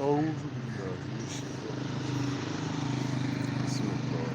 أعوذ بالله من الشيطان الرجيم. بسم الله.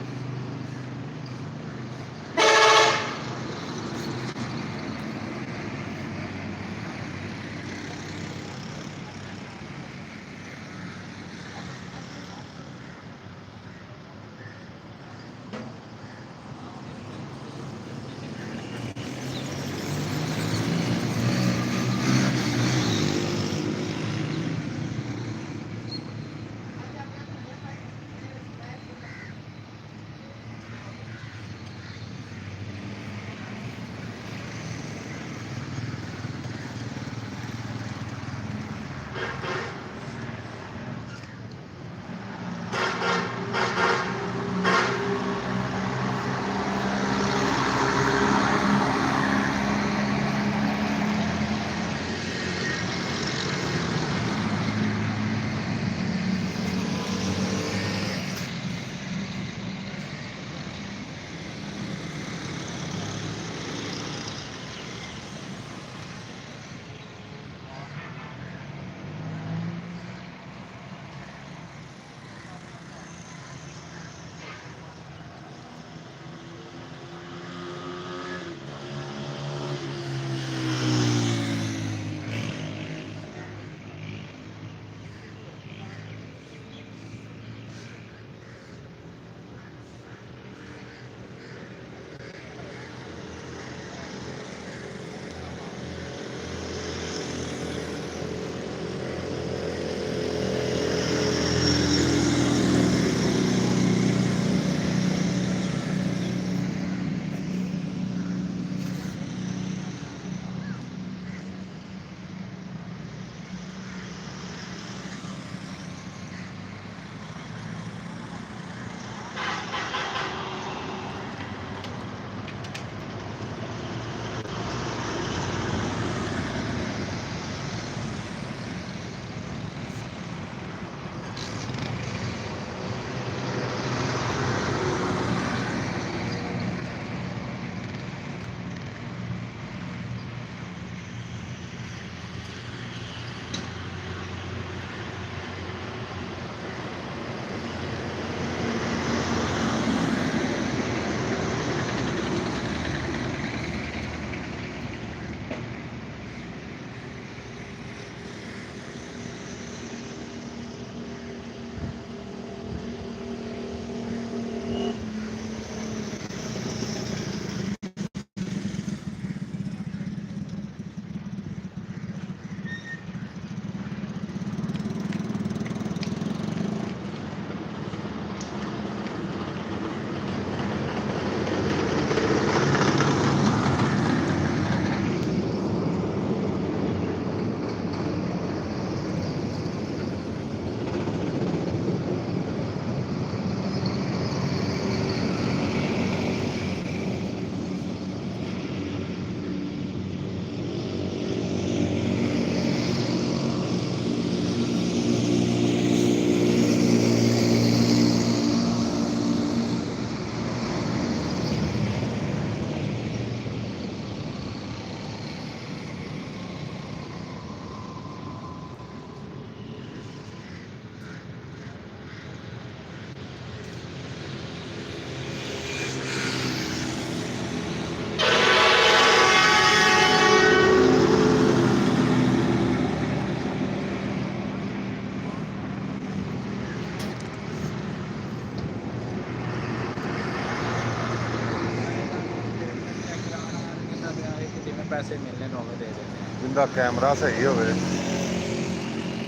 ਪੈਸੇ ਮਿਲਨੇ ਨੂੰ ਦੇ ਦਿੰਦੇ ਜਿੰਦਾ ਕੈਮਰਾ ਸਹੀ ਹੋਵੇ,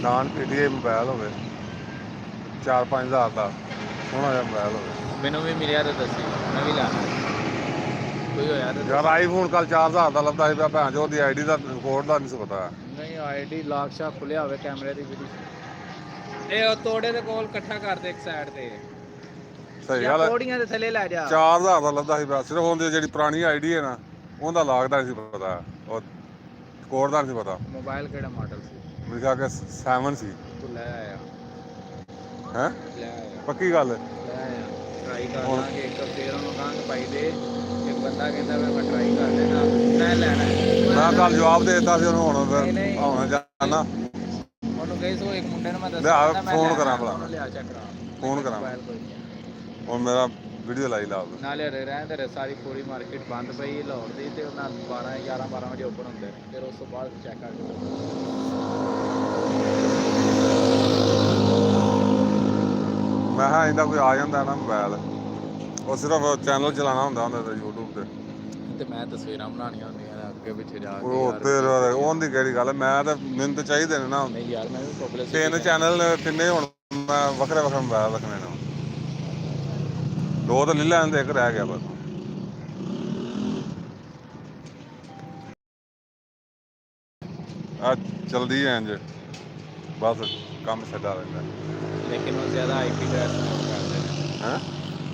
ਨਾਨ ਪੀਟੀਆਈ ਮੋਬਾਈਲ ਹੋਵੇ, 4-5 ਹਜ਼ਾਰ ਦਾ ਸੋਹਣਾ ਜਿਹਾ ਮੋਬਾਈਲ ਹੋਵੇ। ਮੈਨੂੰ ਵੀ ਮਿਲਿਆ ਤਾਂ ਦੱਸੀ, ਮੈਂ ਵੀ ਲੈਣਾ ਕੋਈ ਹੋਇਆ ਤਾਂ ਯਾਰ ਆਈਫੋਨ ਕੱਲ 4000 ਦਾ ਲੱਭਦਾ ਸੀ, ਭੈਣ ਜੋ ਉਹਦੀ ਆਈਡੀ ਦਾ ਰਿਕਾਰਡ ਦਾ ਨਹੀਂ ਸੀ ਪਤਾ। ਨਹੀਂ ਆਈਡੀ ਲਾਕ ਸ਼ਾਪ ਖੁੱਲਿਆ ਹੋਵੇ ਕੈਮਰੇ ਦੀ ਵੀਡੀ, ਇਹ ਉਹ ਤੋੜੇ ਦੇ ਕੋਲ ਇਕੱਠਾ ਕਰਦੇ ਇੱਕ ਸਾਈਡ ਤੇ ਸਹੀ ਗੱਲ, ਪੌੜੀਆਂ ਦੇ ਥੱਲੇ ਲੈ ਜਾ। 4000 ਦਾ ਲੱਭਦਾ ਸੀ ਸਿਰਫ ਉਹਦੀ ਜਿਹੜੀ ਪੁਰਾਣੀ ਆਈਡੀ ਹੈ ਨਾ, ਉਹਦਾ ਲੱਗਦਾ ਨਹੀਂ ਸੀ ਪਤਾ, ਉਹ ਕੋਡ ਦਾ ਨਹੀਂ ਸੀ ਪਤਾ। ਮੋਬਾਈਲ ਕਿਹੜਾ ਮਾਡਲ ਸੀ? ਮੇਰੇ ਖਿਆਲ ਕਿ 7 ਸੀ। ਤੂੰ ਲੈ ਆਇਆ ਹੈ ਲੈ ਆਇਆ ਪੱਕੀ ਗੱਲ? ਲੈ ਆਇਆ, ਟਰਾਈ ਕਰ ਲਾਂਗੇ ਇੱਕ, ਫੇਰ ਉਹਨੂੰ ਕਹਾਂਗੇ ਭਾਈ ਦੇ, ਇੱਕ ਬੰਦਾ ਕਹਿੰਦਾ ਮੈਂ ਟਰਾਈ ਕਰ ਲੈਣਾ, ਮੈਂ ਲੈਣਾ। ਮੈਂ ਕੱਲ ਜਵਾਬ ਦੇ ਦਿੱਤਾ ਸੀ ਉਹਨੂੰ, ਹੁਣ ਨਹੀਂ ਹੁਣ ਜਾਣਾ ਉਹਨੂੰ ਗਈ ਸੋ ਇੱਕ ਮੁੰਡੇ ਨੂੰ ਮੈਂ ਲਿਆ, ਦੱਸਿਆ ਮੈਂ ਫੋਨ ਲੈਣਾ, ਕਰਾਂ ਭਲਾ ਉਹਨੂੰ ਲਿਆ ਚੱਕ ਕਰਾ ਫੋਨ ਕਰਾਂ ਮੋਬਾਈਲ ਕੋਈ ਨਹੀਂ ਹੁਣ ਮੇਰਾ ਵੀਡੀਓ ਲਾਈ ਲਾ ਦੋ। ਨਾਲੇ ਰਹਿਣ ਦੇ ਸਾਰੀ ਪੂਰੀ ਮਾਰਕੀਟ ਬੰਦ ਪਈ ਲਾਹੌਰ ਦੀ ਤੇ ਉਹਨਾਂ 11 12 ਵਜੇ ਓਪਨ ਹੁੰਦੇ ਨੇ ਫਿਰ ਉਸ ਤੋਂ ਬਾਅਦ ਚੈੱਕ ਕਰਕੇ ਮੈਂ ਕਿਹਾ ਇਹਦਾ ਕੋਈ ਆ ਜਾਂਦਾ ਨਾ ਮੋਬਾਈਲ, ਉਹ ਸਿਰਫ ਚੈਨਲ ਚਲਾਉਣਾ ਹੁੰਦਾ ਤੇ YouTube ਤੇ ਤੇ ਮੈਂ ਤਸਵੀਰਾਂ ਬਣਾਉਣੀਆਂ ਹੁੰਦੀਆਂ ਨੇ ਅੱਗੇ ਪਿੱਛੇ ਜਾ ਕੇ ਉਹ ਤੇ ਉਹਦੀ ਕਿਹੜੀ ਗੱਲ ਹੈ, ਮੈਂ ਤਾਂ ਮੈਨੂੰ ਤਾਂ ਚਾਹੀਦੇ ਨੇ ਨਾ। ਨਹੀਂ ਯਾਰ ਮੈਂ ਵੀ ਪਬਲਿਸਿਟੀ 3 ਚੈਨਲ ਤਿੰਨੇ ਹੁਣ ਮੈਂ ਵੱਖਰੇ ਵੱਖਰੇ ਮੋਬਾਈਲ ਰੱਖਣੇ ਨੇ, 2 ਤਾਂ ਲੈ ਲੈਣ ਦੇ, ਇੱਕ ਰਹਿ ਗਿਆ ਬਸ। ਆ ਚਲਦੀ ਐ ਇੰਜ ਬਸ, ਕੰਮ ਛੱਡਾ ਰਹਿੰਦਾ। ਲੇਕਿਨ ਉਹ ਜ਼ਿਆਦਾ ਆਈਪੀ ਐਡਰੈਸ ਨੋਟ ਕਰਦੇ ਨੇ ਹੈ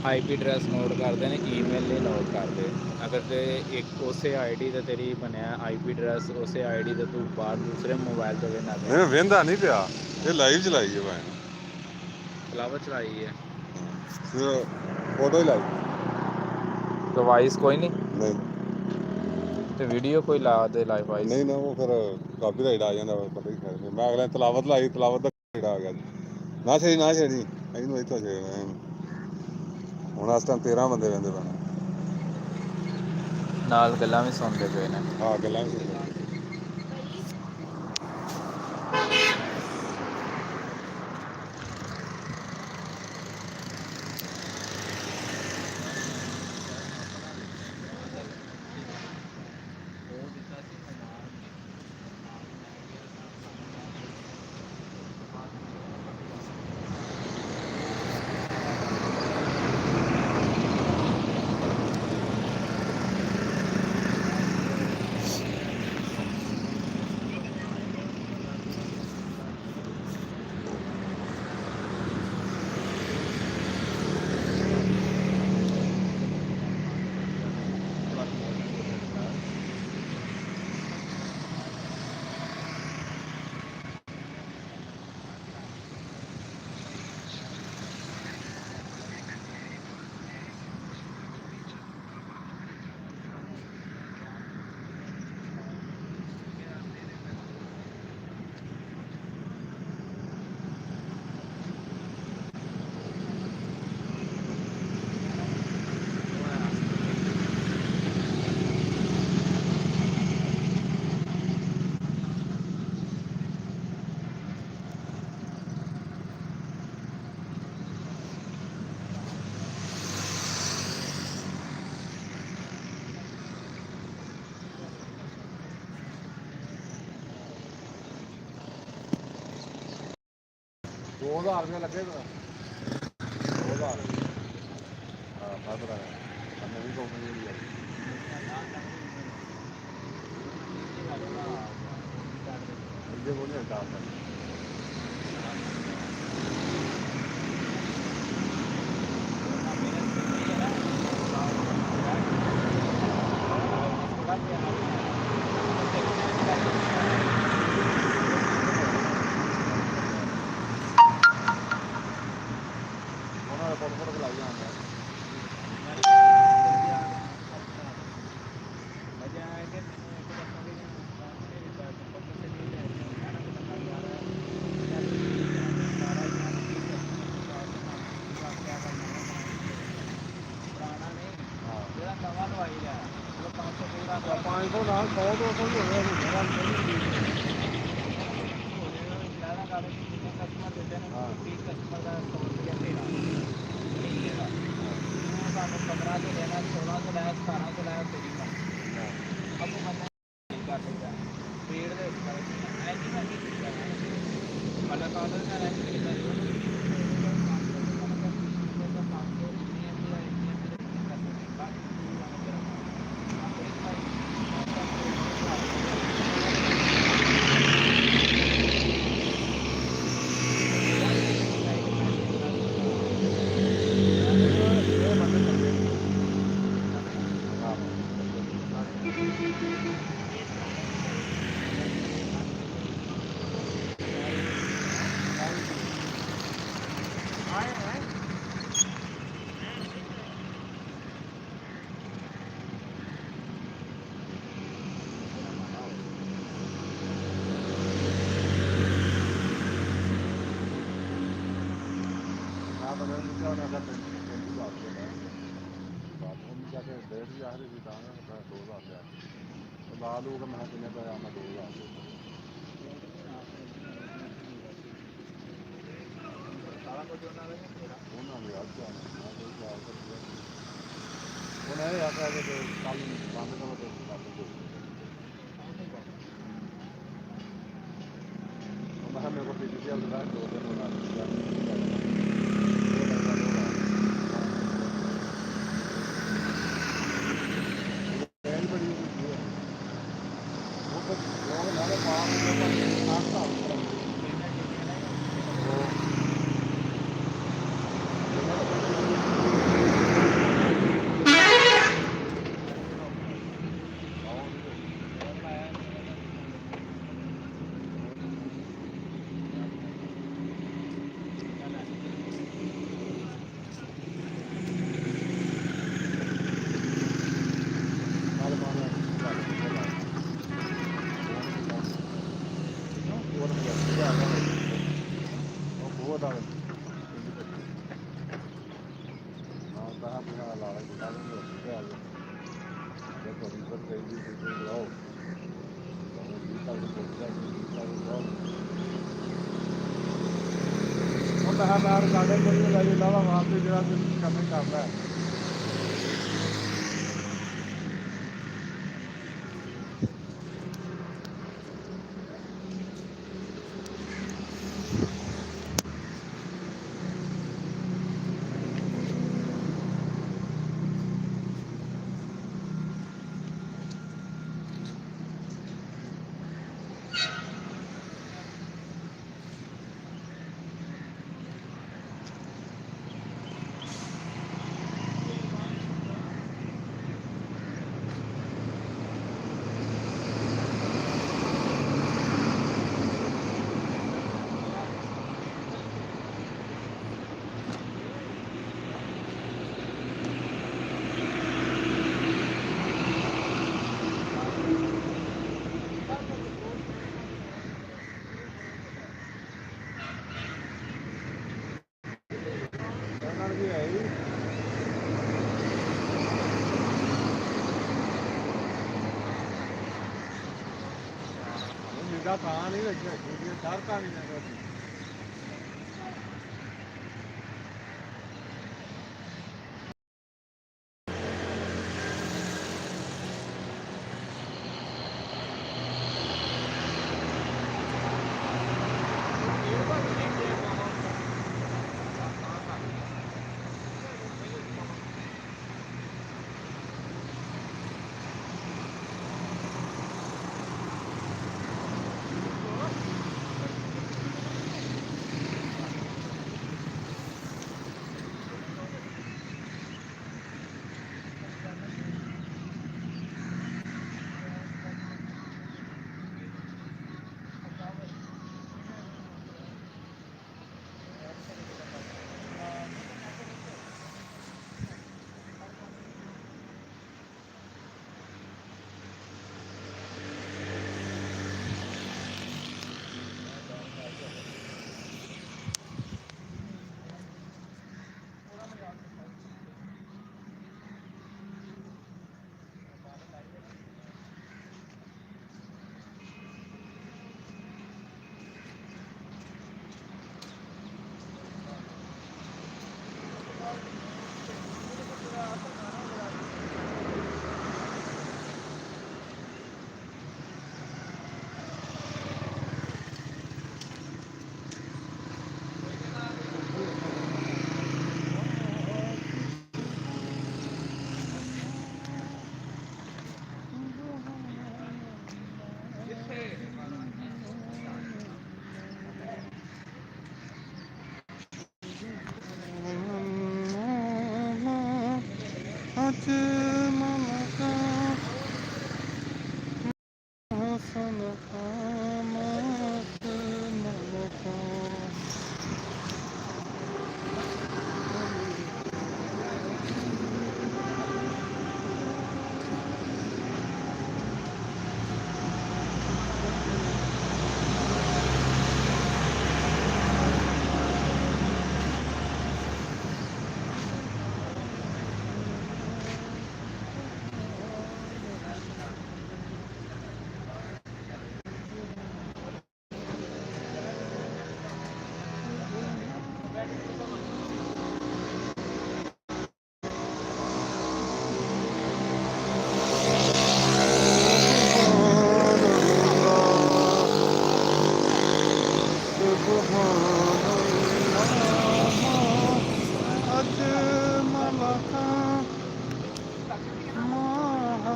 ਆਈਪੀ ਐਡਰੈਸ ਨੋਟ ਕਰਦੇ ਨੇ, ਈਮੇਲ ਨਹੀਂ ਨੋਟ ਕਰਦੇ। ਅਗਰ ਤੇ ਇੱਕ ਉਸੇ ਆਈਡੀ ਤੇ ਤੇਰੀ ਬਣਿਆ ਆਈਪੀ ਐਡਰੈਸ ਉਸੇ ਆਈਡੀ ਤੇ ਤੂੰ ਬਾਹਰ ਦੂਸਰੇ ਮੋਬਾਈਲ ਤੇ ਵੇਖਣਾ ਨਹੀਂ ਵਹਿੰਦਾ ਨਹੀਂ ਪਿਆ, ਇਹ ਲਾਈਵ ਚਲਾਈ ਹੈ ਭਾਈ, ਫਲਾਵਰ ਚਲਾਈ ਹੈ ਫੋਟੋ ਹੀ ਲਾਈ ਤੇ ਵਾਇਸ ਕੋਈ ਨਹੀਂ ਨਹੀਂ ਤੇ ਵੀਡੀਓ ਕੋਈ ਲਾ ਦੇ ਲਾਈਵ ਵਾਇਸ ਨਹੀਂ ਨਾ, ਉਹ ਫਿਰ ਕਾਪੀਰਾਈਟ ਆ ਜਾਂਦਾ ਪਤਾ ਹੀ ਖੈਰ। ਮੈਂ ਅਗਲੇ ਤਲਾਵਤ ਲਾਈ, ਤਲਾਵਤ ਦਾ ਕਿਹੜਾ ਆ ਗਿਆ ਨਾ ਛੇੜੀ ਨਾ ਛੇੜੀ ਇਹਨੂੰ ਇੱਥੋਂ ਛੇੜਨਾ ਹੁਣ। ਇਸ ਟਾਈਮ 13 ਬੰਦੇ ਰਹਿੰਦੇ ਪੈਣੇ, ਨਾਲ ਗੱਲਾਂ ਵੀ ਸੁਣਦੇ ਪਏ ਨੇ। ਹਾਂ ਗੱਲਾਂ ਵੀ ਸੁਣਦੇ। $2000 ਲੱਗੇ ਤਾਂ 2000 ਹਾਂ ਵੱਧ ਰਿਹਾ ਨਵੀਂ ਕੰਪਨੀ ਜਿਹੜੀ ਹੈ ਇਹਦੇ ਬੋਲੇ ਦਾ ਫੋਟੋ ਲਾਈ ਜਾਂਦਾ $500 ਨਾਲ 100-200 ਹੀ ਹੋਇਆ ਸਾਨੂੰ 15 ਤੋਂ ਲੈਣਾ 16 ਤੋਂ ਲੈ 17 ਤੋਂ ਲੈ ਤੇਰੀ ਮਰਜ਼ੀ ਅਬ ਬੰਦਾ ਕਰ ਸਕਦਾ ਪੇੜ ਦੇ ਉੱਪਰ ਐਜੀ ਮੈਂ ਕੀ ਕੀਤਾ ਮਤਲਬ ਕਾਦਰ ਨਾਲ ਐਜੀ ਕੀਤਾ ਡੇਢ ਵੀ ਆਖਦੇ ਸੀ ਤਾਂ ਮੈਂ 2000 ਲਿਆ ਲਾ ਲੂਗਾ ਮੈਂ ਕਿੰਨੇ ਪੈਸੇ ਆਉਣਾ 2000 ਸਾਰਾ ਕੁਝ ਉਹਨਾਂ ਦਾ ਹੀ ਤੇਰਾ ਉਹਨਾਂ ਨੇ ਅੱਜ ਮੈਂ ਕੋਈ ਚਾਰ ਕਰ ਉਹਨਾਂ ਇਹ ਆਖਿਆ ਕਿ ਕੱਲ ਬੰਦ ਕਰੋ ਤੇ ਵਾਪਸ ਦੇ ਮੈਂ ਕਿਹਾ ਮੇਰੇ ਕੋਲ ਪੀਜੀਆਰ ਦਾ 2 ਦਿਨ ਹੋ ਗਏ ਮੈਂ ਰਿਕਾਰਡਿੰਗ ਕੋਈ ਨਹੀਂ ਲਾਈ ਲਾਵਾ ਵਾਸਤੇ ਜਿਹੜਾ ਤੁਸੀਂ ਕੰਮ ਕਰਨਾ ਹੈ ਨਿਗਾ ਥਾਂ ਨਹੀਂ ਰੱਖਿਆ ਡਰ ਤਾਂ ਨਹੀਂ ਲੱਗਾ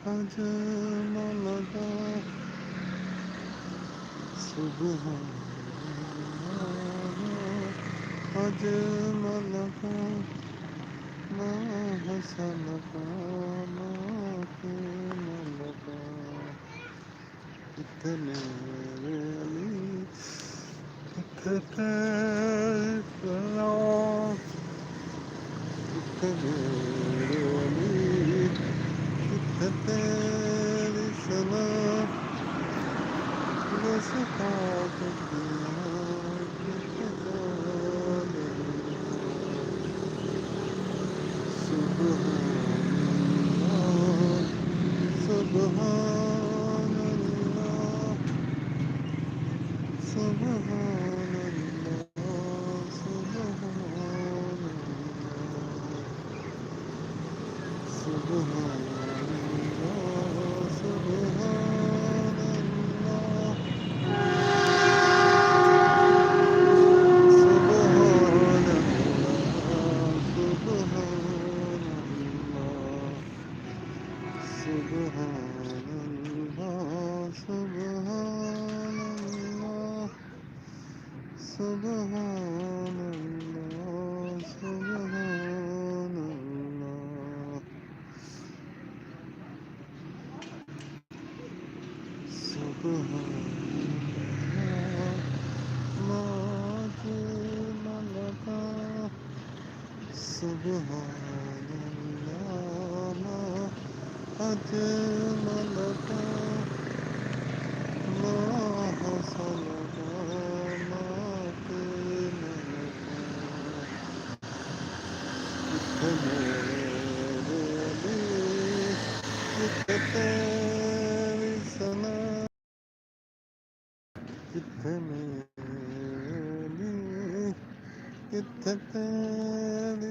अजमल का सुबहान अल्लाह अजमल का मा हसन का मा कमल का इतने अली इतने सलाम इतने अली इतने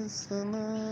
सलाम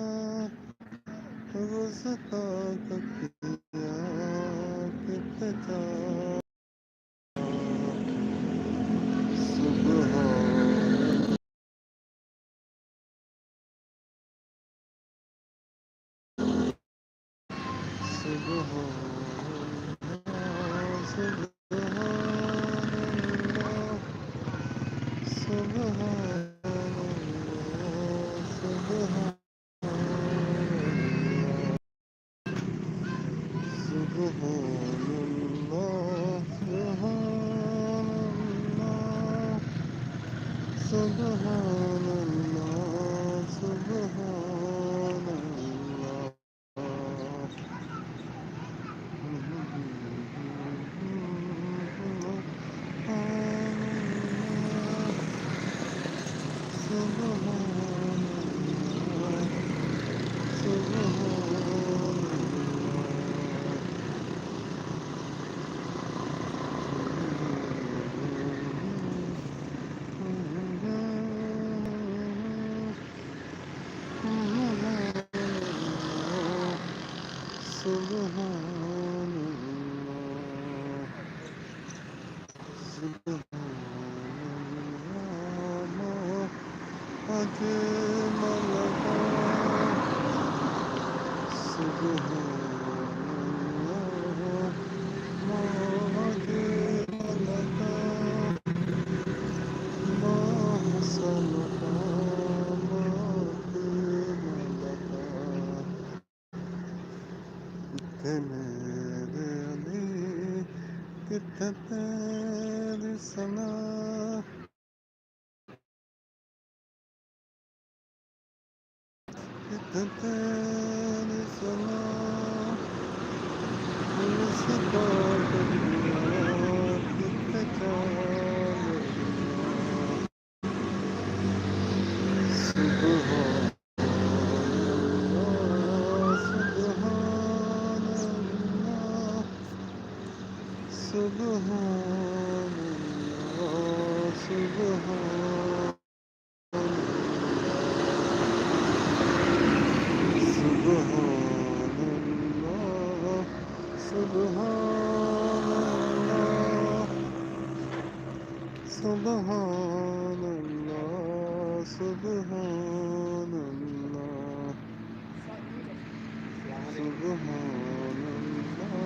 बस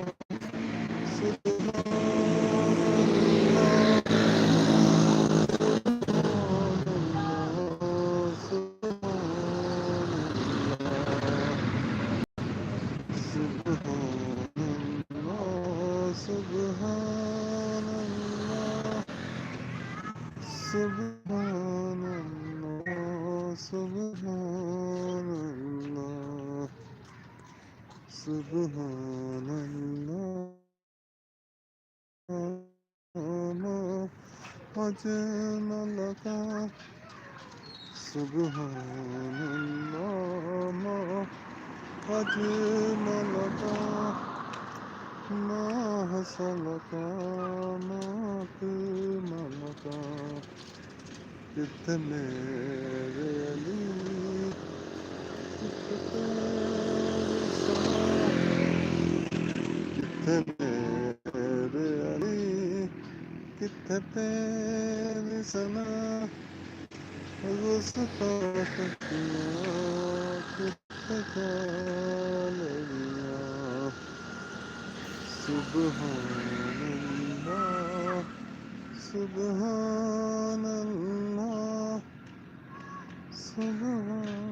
Subhanallah, Subhanallah, Subhanallah. Ajmalaka, Subhanallah, Ajmalaka, Ma hasalaka, Ma akmalaka. कितने रे अली, कितने रे अली, कितने तेरी सना, गुस्ताखियाँ कितने गालियाँ. Subhanallah, Subhanallah, Subhanallah.